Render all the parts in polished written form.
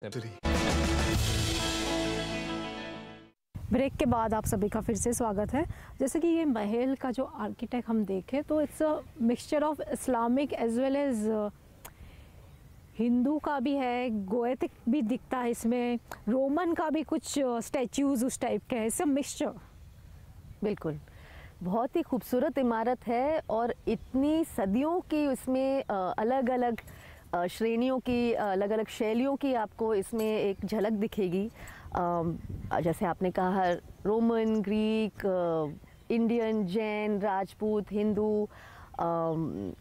Break के बाद आप सभी का फिर से स्वागत है। जैसे कि ये महल का जो आर्किटेक्ट हम देखें तो it's a mixture of Islamic as well as Hindu का भी है, गोएथिक भी दिखता है इसमें, रोमन का भी कुछ स्टैच्यूज उस टाइप के है, सब मिक्सचर। बिल्कुल, बहुत ही खूबसूरत इमारत है और इतनी सदियों की इसमें अलग अलग श्रेणियों की, अलग अलग शैलियों की आपको इसमें एक झलक दिखेगी। जैसे आपने कहा, Roman, Greek, Indian, Jain, Rajput, Hindu,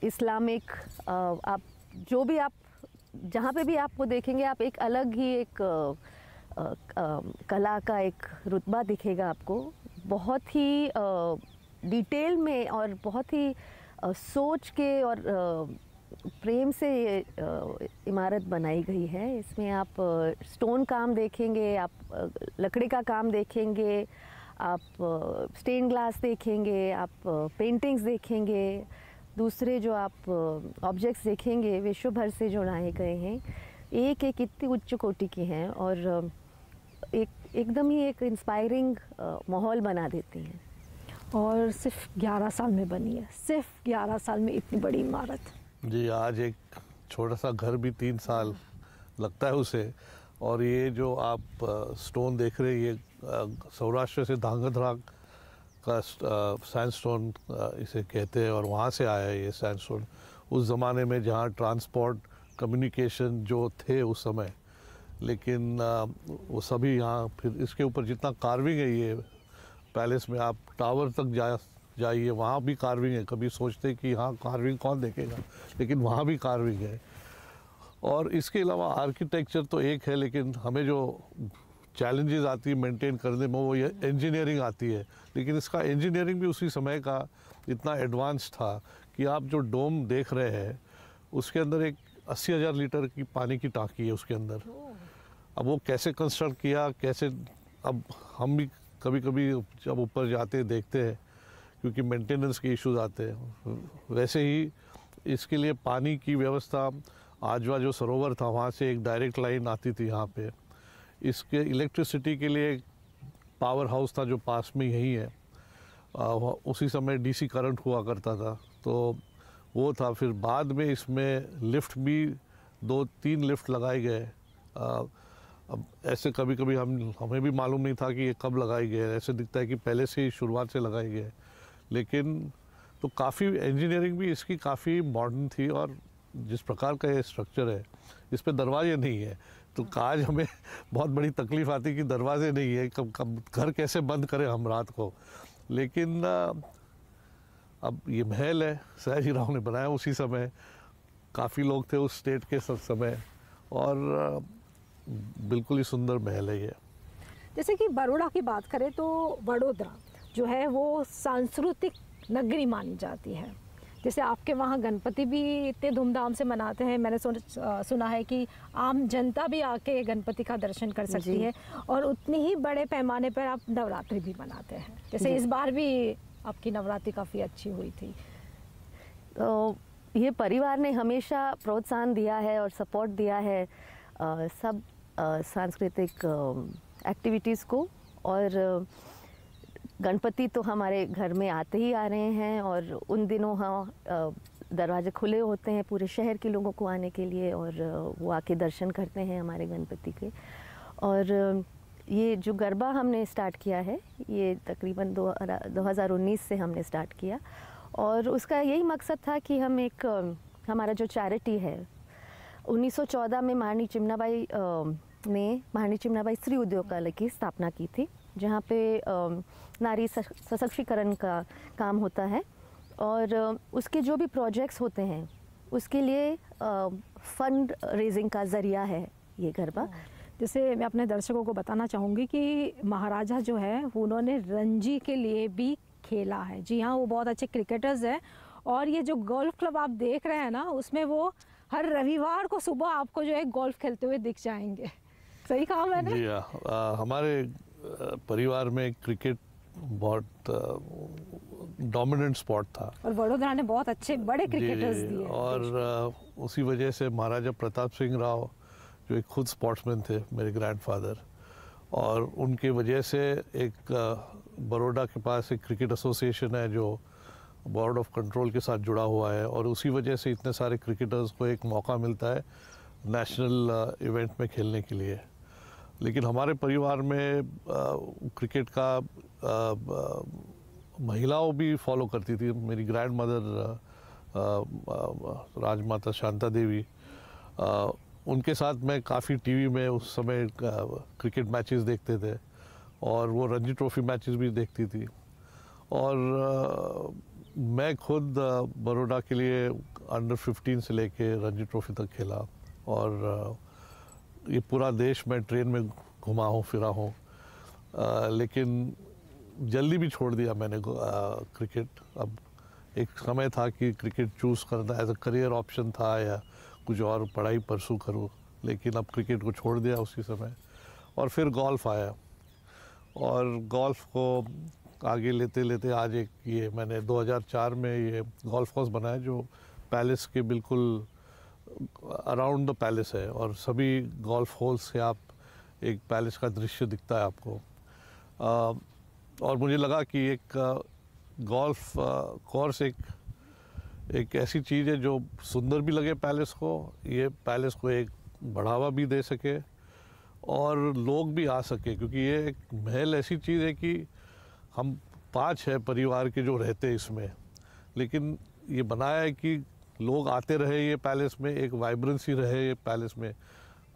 Islamic, आप जो भी आप जहाँ पे भी आपको देखेंगे आप एक अलग ही एक कला का एक रुतबा दिखेगा आपको। बहुत ही डिटेल में और बहुत ही सोच के और प्रेम से ये इमारत बनाई गई है। इसमें आप स्टोन काम देखेंगे, आप लकड़ी का काम देखेंगे, आप स्टेन ग्लास देखेंगे, आप पेंटिंग्स देखेंगे, दूसरे जो आप ऑब्जेक्ट्स देखेंगे विश्व भर से जो लाए गए हैं, एक एक इतनी उच्च कोटि की हैं और एकदम ही एक इंस्पायरिंग माहौल बना देती हैं। और सिर्फ 11 साल में बनी है, सिर्फ 11 साल में इतनी बड़ी इमारत। जी, आज एक छोटा सा घर भी 3 साल लगता है उसे। और ये जो आप स्टोन देख रहे हैं, ये सौराष्ट्र से धांगध्रा का सैंडस्टोन इसे कहते हैं और वहाँ से आया है ये सैंडस्टोन। उस ज़माने में जहाँ ट्रांसपोर्ट, कम्युनिकेशन जो थे उस समय, लेकिन वो सभी यहाँ, फिर इसके ऊपर जितना कार्विंग है, ये पैलेस में आप टावर तक जाइए, वहाँ भी कार्विंग है। कभी सोचते कि हाँ कार्विंग कौन देखेगा, लेकिन वहाँ भी कार्विंग है। और इसके अलावा आर्किटेक्चर तो एक है, लेकिन हमें जो चैलेंजेस आती है मेंटेन करने में, वो ये इंजीनियरिंग आती है। लेकिन इसका इंजीनियरिंग भी उसी समय का इतना एडवांस था कि आप जो डोम देख रहे हैं उसके अंदर एक 80,000 लीटर की पानी की टांकी है उसके अंदर। अब वो कैसे कंस्ट्रक्ट किया, कैसे, अब हम भी कभी कभी जब ऊपर जाते हैं देखते हैं, क्योंकि मेंटेनेंस के इश्यूज आते हैं। वैसे ही इसके लिए पानी की व्यवस्था, आजवा जो सरोवर था वहाँ से एक डायरेक्ट लाइन आती थी यहाँ पे। इसके इलेक्ट्रिसिटी के लिए एक पावर हाउस था जो पास में यही है, उसी समय डीसी करंट हुआ करता था, तो वो था। फिर बाद में इसमें लिफ्ट भी 2-3 लिफ्ट लगाए गए। अब ऐसे कभी कभी हमें भी मालूम नहीं था कि ये कब लगाए गए, ऐसे दिखता है कि पहले से ही शुरुआत से लगाए गए, लेकिन तो काफ़ी इंजीनियरिंग भी इसकी काफ़ी मॉडर्न थी। और जिस प्रकार का ये स्ट्रक्चर है, इस पे दरवाजे नहीं है, तो आज हमें बहुत बड़ी तकलीफ़ आती कि दरवाजे नहीं है, कब घर कैसे बंद करें हम रात को। लेकिन अब ये महल है, सयाजीराव ने बनाया उसी समय, काफ़ी लोग थे उस स्टेट के समय, और बिल्कुल ही सुंदर महल है ये। जैसे कि बड़ौदा की बात करें तो वडोदरा जो है वो सांस्कृतिक नगरी मानी जाती है। जैसे आपके वहाँ गणपति भी इतने धूमधाम से मनाते हैं, मैंने सुना है कि आम जनता भी आके गणपति का दर्शन कर सकती है, और उतनी ही बड़े पैमाने पर आप नवरात्रि भी मनाते हैं। जैसे इस बार भी आपकी नवरात्रि काफ़ी अच्छी हुई थी। तो ये परिवार ने हमेशा प्रोत्साहन दिया है और सपोर्ट दिया है सब सांस्कृतिक एक्टिविटीज़ को, और गणपति तो हमारे घर में आते ही आ रहे हैं, और उन दिनों हाँ दरवाजे खुले होते हैं पूरे शहर के लोगों को आने के लिए, और वो आके दर्शन करते हैं हमारे गणपति के। और ये जो गरबा हमने स्टार्ट किया है, ये तकरीबन 2019 से हमने स्टार्ट किया, और उसका यही मकसद था कि हम एक हमारा जो चैरिटी है, 1914 में महारानी चिमनाबाई ने महारानी चिमनाबाई स्त्री उद्योगालय की स्थापना की थी, जहाँ पे नारी सशक्तिकरण का काम होता है, और उसके जो भी प्रोजेक्ट्स होते हैं उसके लिए फंड रेजिंग का ज़रिया है ये गरबा। जैसे मैं अपने दर्शकों को बताना चाहूँगी कि महाराजा जो है उन्होंने रणजी के लिए भी खेला है। जी हाँ, वो बहुत अच्छे क्रिकेटर्स हैं, और ये जो गोल्फ क्लब आप देख रहे हैं ना, उसमें वो हर रविवार को सुबह आपको जो है गोल्फ खेलते हुए दिख जाएंगे। सही कहा मैंने? जी हाँ, हमारे परिवार में क्रिकेट बहुत डोमिनेंट स्पॉट था, और वडोदरा ने बहुत अच्छे बड़े क्रिकेटर्स दिए। और उसी वजह से महाराजा प्रताप सिंह राव जो एक खुद स्पोर्ट्समैन थे, मेरे ग्रैंडफादर, और उनके वजह से एक बड़ौदा के पास एक क्रिकेट एसोसिएशन है जो बोर्ड ऑफ कंट्रोल के साथ जुड़ा हुआ है, और उसी वजह से इतने सारे क्रिकेटर्स को एक मौका मिलता है नेशनल इवेंट में खेलने के लिए। लेकिन हमारे परिवार में क्रिकेट का महिलाओं भी फॉलो करती थी। मेरी ग्रैंड मदर राजमाता शांता देवी, उनके साथ मैं काफ़ी टीवी में उस समय क्रिकेट मैचेस देखते थे, और वो रणजी ट्रॉफी मैचेस भी देखती थी। और मैं खुद बड़ौदा के लिए अंडर 15 से लेके रणजी ट्रॉफी तक खेला, और ये पूरा देश मैं ट्रेन में घुमा हूँ, फिरा हूँ। लेकिन जल्दी भी छोड़ दिया मैंने क्रिकेट। अब एक समय था कि क्रिकेट चूज़ करना एज अ करियर ऑप्शन था, या कुछ और पढ़ाई परसू करूँ, लेकिन अब क्रिकेट को छोड़ दिया उसी समय। और फिर गोल्फ आया, और गोल्फ को आगे लेते लेते आज एक ये मैंने 2004 में ये गोल्फ कोर्स बनाया जो पैलेस के बिल्कुल अराउंड द पैलेस है, और सभी गोल्फ होल्स से आप एक पैलेस का दृश्य दिखता है आपको। और मुझे लगा कि एक गोल्फ कोर्स एक ऐसी चीज़ है जो सुंदर भी लगे पैलेस को, ये पैलेस को एक बढ़ावा भी दे सके और लोग भी आ सके, क्योंकि ये एक महल ऐसी चीज़ है कि हम 5 है परिवार के जो रहते हैं इसमें, लेकिन ये बनाया है कि लोग आते रहे ये पैलेस में, एक वाइब्रेंसी रहे ये पैलेस में।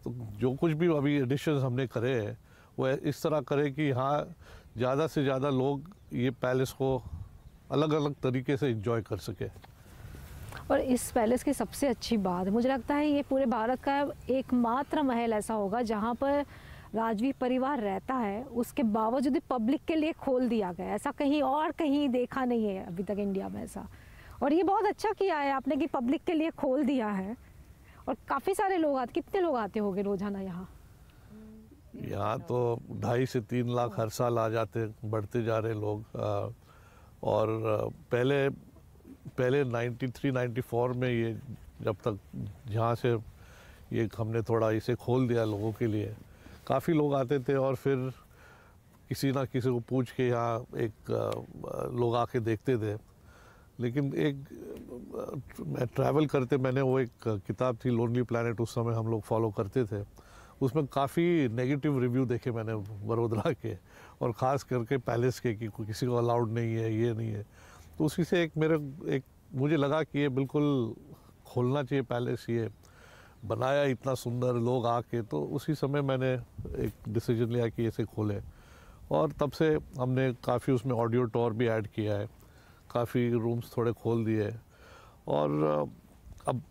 तो जो कुछ भी अभी एडिशंस हमने करे हैं वो इस तरह करे कि यहाँ ज़्यादा से ज़्यादा लोग ये पैलेस को अलग अलग तरीके से एंजॉय कर सके। और इस पैलेस की सबसे अच्छी बात मुझे लगता है ये पूरे भारत का एकमात्र महल ऐसा होगा जहाँ पर राजवी परिवार रहता है, उसके बावजूद भी पब्लिक के लिए खोल दिया गया। ऐसा कहीं देखा नहीं है अभी तक इंडिया में ऐसा, और ये बहुत अच्छा किया है आपने कि पब्लिक के लिए खोल दिया है। और काफ़ी सारे लोग आते, कितने लोग आते होंगे रोजाना यहाँ? यहाँ तो 2.5 से 3 लाख हर साल आ जाते, बढ़ते जा रहे लोग। और पहले 93-94 में ये जब तक जहाँ से ये हमने थोड़ा इसे खोल दिया लोगों के लिए, काफ़ी लोग आते थे, और फिर किसी ना किसी को पूछ के यहाँ एक लोग आके देखते थे। लेकिन मैं ट्रैवल करते, मैंने वो एक किताब थी लोनली प्लैनेट, उस समय हम लोग फॉलो करते थे, उसमें काफ़ी नेगेटिव रिव्यू देखे मैंने बड़ौदा के, और ख़ास करके पैलेस के कि किसी को अलाउड नहीं है, ये नहीं है। तो उसी से मुझे लगा कि ये बिल्कुल खोलना चाहिए पैलेस, ये बनाया इतना सुंदर लोग आके, तो उसी समय मैंने एक डिसीजन लिया कि इसे खोलें। और तब से हमने काफ़ी उसमें ऑडियो टूर भी ऐड किया है, काफ़ी रूम्स थोड़े खोल दिए, और अब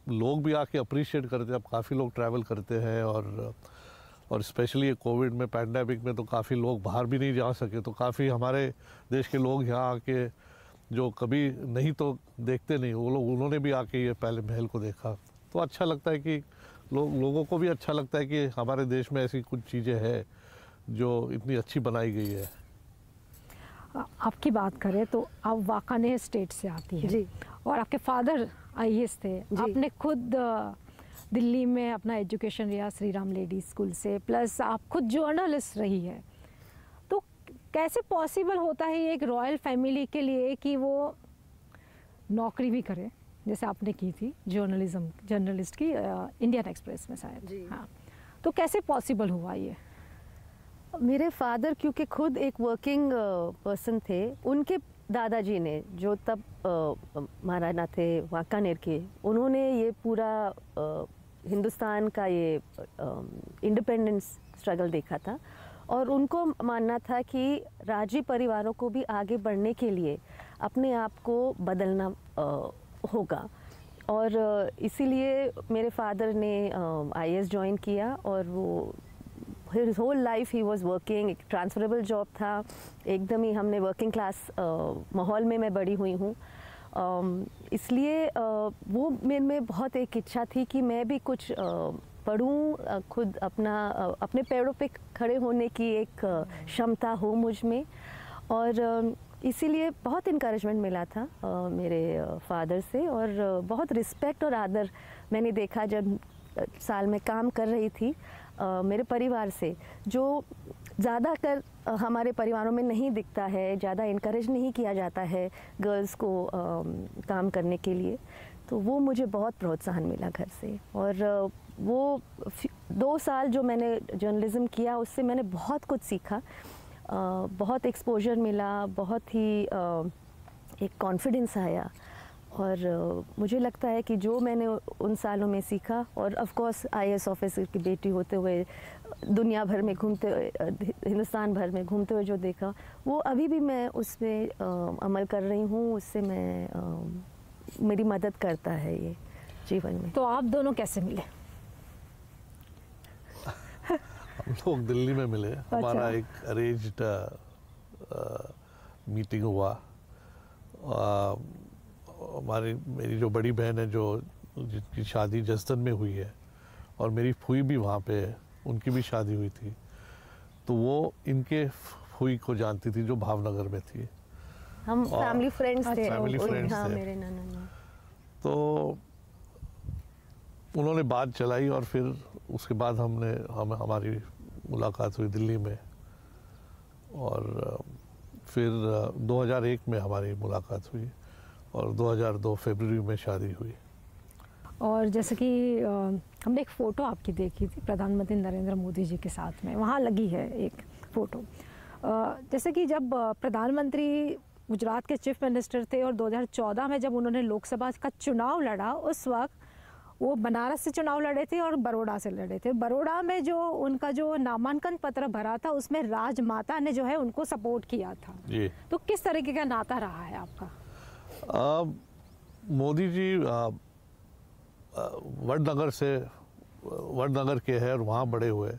लोग भी आके अप्रिशिएट करते हैं। अब काफ़ी लोग ट्रैवल करते हैं, और स्पेशली ये कोविड में, पैंडेमिक में तो काफ़ी लोग बाहर भी नहीं जा सके, तो काफ़ी हमारे देश के लोग यहाँ आके जो कभी नहीं तो देखते नहीं, वो लोग, उन्होंने भी आके ये पहले महल को देखा। तो अच्छा लगता है कि लोगों को भी अच्छा लगता है कि हमारे देश में ऐसी कुछ चीज़ें हैं जो इतनी अच्छी बनाई गई है। आपकी बात करें तो आप वाकानेर स्टेट से आती है जी, और आपके फादर IAS थे। आपने खुद दिल्ली में अपना एजुकेशन लिया श्री राम लेडीज स्कूल से, प्लस आप खुद जर्नलिस्ट रही है। तो कैसे पॉसिबल होता है एक रॉयल फैमिली के लिए कि वो नौकरी भी करे जैसे आपने की थी जर्नलिस्ट की इंडियन एक्सप्रेस में शायद? हाँ, तो कैसे पॉसिबल हुआ ये? मेरे फादर क्योंकि खुद एक वर्किंग पर्सन थे, उनके दादाजी ने जो तब महाराणा थे वाकानेर के, उन्होंने ये पूरा हिंदुस्तान का ये इंडिपेंडेंस स्ट्रगल देखा था, और उनको मानना था कि राजी परिवारों को भी आगे बढ़ने के लिए अपने आप को बदलना होगा। और इसीलिए मेरे फादर ने IAS ज्वाइन किया, और वो his whole life he was working, एक ट्रांसफरेबल जॉब था एकदम ही। हमने वर्किंग क्लास माहौल में मैं बड़ी हुई हूँ, इसलिए वो मेरे में बहुत एक इच्छा थी कि मैं भी कुछ पढ़ूँ, खुद अपने पैरों पे खड़े होने की एक क्षमता हो मुझ में। और इसीलिए बहुत इनकरेजमेंट मिला था मेरे फादर से, और बहुत रिस्पेक्ट और आदर मैंने देखा जब साल में काम कर रही थी मेरे परिवार से, जो ज़्यादातर हमारे परिवारों में नहीं दिखता है, ज़्यादा इनकरेज नहीं किया जाता है गर्ल्स को काम करने के लिए। तो वो मुझे बहुत प्रोत्साहन मिला घर से, और वो 2 साल जो मैंने जर्नलिज़्म किया उससे मैंने बहुत कुछ सीखा, बहुत एक्सपोजर मिला, बहुत ही एक कॉन्फिडेंस आया, और मुझे लगता है कि जो मैंने उन सालों में सीखा, और ऑफ कोर्स IAS ऑफिसर की बेटी होते हुए दुनिया भर में घूमते, हिंदुस्तान भर में घूमते हुए जो देखा, वो अभी भी मैं उस पर अमल कर रही हूँ, उससे मेरी मदद करता है ये जीवन में। तो आप दोनों कैसे मिले? हम लोग दिल्ली में मिले। हमारा एक अरेंज्ड मीटिंग हुआ। मेरी जो बड़ी बहन है, जो जिनकी शादी जसदन में हुई है, और मेरी फूई भी वहाँ पे है, उनकी भी शादी हुई थी, तो वो इनके फूई को जानती थी जो भावनगर में थी। हम फैमिली फ्रेंड्स थे। फैमिली फ्रेंड्स थे। मेरे नाना। तो उन्होंने बात चलाई, और फिर उसके बाद हमारी मुलाकात हुई दिल्ली में, और फिर 2001 में हमारी मुलाकात हुई, और 2002 फरवरी में शादी हुई। और जैसे कि हमने एक फ़ोटो आपकी देखी थी प्रधानमंत्री नरेंद्र मोदी जी के साथ में, वहाँ लगी है एक फ़ोटो। जैसे कि जब प्रधानमंत्री गुजरात के चीफ मिनिस्टर थे, और 2014 में जब उन्होंने लोकसभा का चुनाव लड़ा, उस वक्त वो बनारस से चुनाव लड़े थे और बड़ौदा से लड़े थे। बड़ौदा में जो उनका जो नामांकन पत्र भरा था, उसमें राजमाता ने जो है उनको सपोर्ट किया था जी। तो किस तरीके का नाता रहा है आपका? मोदी जी वडनगर के हैं, और वहाँ बड़े हुए।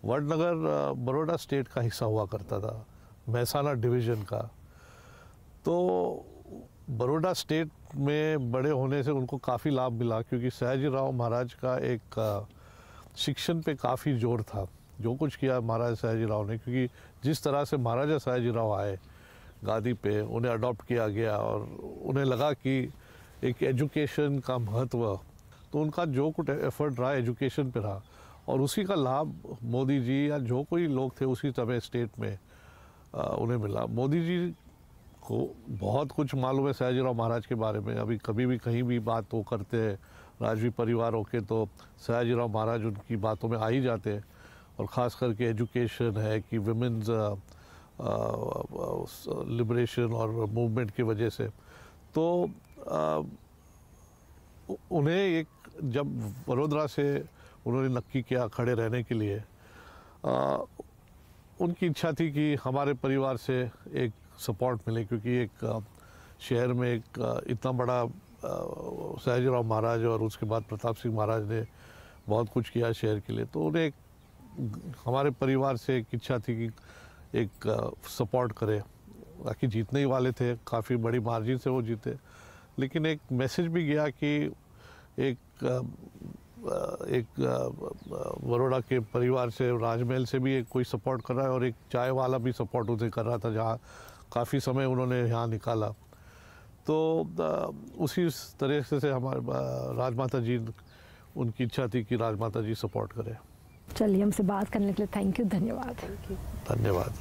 वडनगर बड़ौदा स्टेट का हिस्सा हुआ करता था, महसाना डिवीज़न का। तो बड़ौदा स्टेट में बड़े होने से उनको काफ़ी लाभ मिला, क्योंकि सयाजीराव महाराज का एक शिक्षण पे काफ़ी जोर था। जो कुछ किया महाराजा सयाजीराव ने, क्योंकि जिस तरह से महाराजा सयाजीराव आए गादी पे, उन्हें अडॉप्ट किया गया, और उन्हें लगा कि एक एजुकेशन का महत्व, तो उनका जो कुछ एफर्ट रहा एजुकेशन पे रहा, और उसी का लाभ मोदी जी या जो कोई लोग थे उसी समय स्टेट में उन्हें मिला। मोदी जी को बहुत कुछ मालूम है सयाजीराव महाराज के बारे में। अभी कभी भी कहीं भी बात वो करते हैं राजवी परिवारों के, तो सयाजीराव महाराज उनकी बातों में आ ही जाते हैं, और ख़ास करके एजुकेशन है कि विमेंस लिबरेशन और मूवमेंट की वजह से। तो उन्हें एक जब वडोदरा से उन्होंने नक्की किया खड़े रहने के लिए, उनकी इच्छा थी कि हमारे परिवार से एक सपोर्ट मिले, क्योंकि एक शहर में एक इतना बड़ा सयाजीराव महाराज और उसके बाद प्रताप सिंह महाराज ने बहुत कुछ किया शहर के लिए। तो उन्हें हमारे परिवार से एक इच्छा थी कि एक सपोर्ट करे। बाकी जीतने ही वाले थे, काफ़ी बड़ी मार्जिन से वो जीते, लेकिन एक मैसेज भी गया कि एक बड़ौदा के परिवार से, राजमहल से भी एक कोई सपोर्ट कर रहा है, और एक चाय वाला भी सपोर्ट उसे कर रहा था, जहाँ काफ़ी समय उन्होंने यहाँ निकाला। तो उसी तरह से हमारे राजमाता जी, उनकी इच्छा थी कि राजमाता जी सपोर्ट करें। चलिए, हमसे बात करने के लिए थैंक यू, धन्यवाद। धन्यवाद।